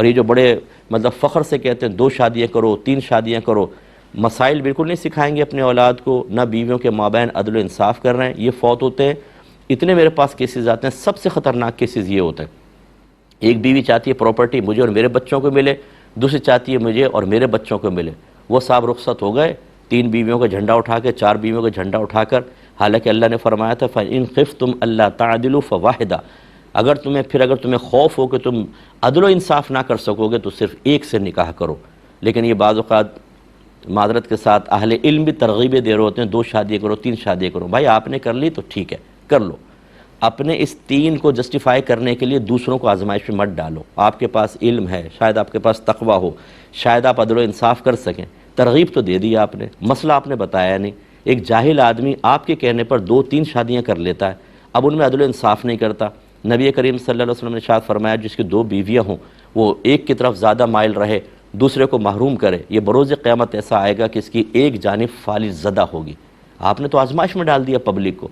اور یہ جو بڑے مطلب فخر سے کہتے ہیں 2 شادیاں کرو 3 شادیاں کرو، مسائل بالکل نہیں سکھائیں گے اپنے اولاد کو، نہ بیویوں کے مابین عدل و انصاف کر رہے ہیں، یہ فوت ہوتے ہیں۔ اتنے میرے پاس کیسز آتے ہیں، سب سے خطرناک کیسز یہ ہوتا ہے، ایک بیوی چاہتی ہے پراپرٹی مجھے اور میرے بچوں کو ملے، دوسری چاہتی ہے مجھے اور میرے بچوں کو ملے، وہ صاحب رخصت ہو گئے 3 بیویوں کا جھنڈا اٹھا کے 4 بیویوں کا جھنڈا اٹھا کر، حالانکہ اللہ نے فرمایا تھا فَإِنْ خِفْتُمْ أَلَّا تَعْدِلُوا فَوَاحِدًا، اگر تمہیں خوف ہو کہ تم عدل و انصاف نہ کر سکو گے تو صرف ایک سے نکاح کرو۔ لیکن یہ بعض اوقات معذرت کے ساتھ اہل علم بھی ترغیبیں دے رہے ہوتے ہیں 2 شادیاں کرو 3 شادیاں کرو، بھائی آپ نے کر لی تو ٹھیک ہے کر لو، اپنے اس 3 کو جسٹیفائی کرنے کے لیے دوسروں کو آزمائش میں مت ڈالو، آپ کے پاس علم ہے، شاید آپ کے پاس تقوی ہو، شاید آپ عدل و انصاف کر سکیں، ترغیب تو دے دی آپ نے، مسئلہ آپ نے بتایا نہیں۔ ایک جاہل آدمی آپ کے کہنے پر 2-3 شادیاں کر لیتا ہے، اب ان میں عدل و انصاف نہیں کرتا۔ نبی کریم صلی اللہ علیہ وسلم نے ارشاد فرمایا جس کی 2 بیویاں ہوں وہ ایک کی طرف زیادہ مائل رہے، دوسرے کو محروم کرے، یہ بروز قیامت ایسا آئے گا کہ اس کی ایک جانب فالج زدہ ہوگی۔ آپ نے تو آزمائش میں ڈال دیا پبلک کو۔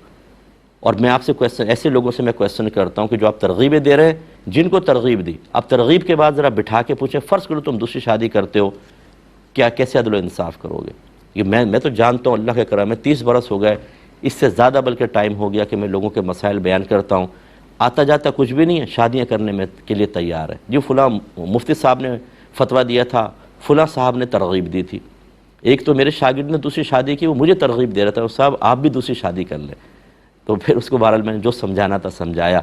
اور میں آپ سے ایسے لوگوں سے میں کویسچن کرتا ہوں کہ جو آپ ترغیبیں دے رہے ہیں، جن کو ترغیب دی، اب ترغیب کے بعد ذرا بٹھا کے پوچھیں، فرض کرو تم دوسری شادی کرتے ہو، کیا کیسے عدل و انصاف کرو گے؟ یہ میں تو جانتا ہوں اللہ کے کرم میں 30 برس ہو گئے، اس سے زیادہ بلکہ ٹائم ہو گیا کہ میں لوگوں کے مسائل بیان کرتا ہوں، آتا جاتا کچھ بھی نہیں ہے، شادیاں کرنے میں کے لیے تیار ہے، جو فلاں مفتی صاحب نے فتویٰ دیا تھا، فلاں صاحب نے ترغیب دی تھی، ایک تو میرے شاگرد نے دوسری شادی کی، وہ مجھے ترغیب دے رہا تھا صاحب آپ بھی دوسری شادی کر لیں، تو پھر اس کو بہرحال میں نے جو سمجھانا تھا سمجھایا۔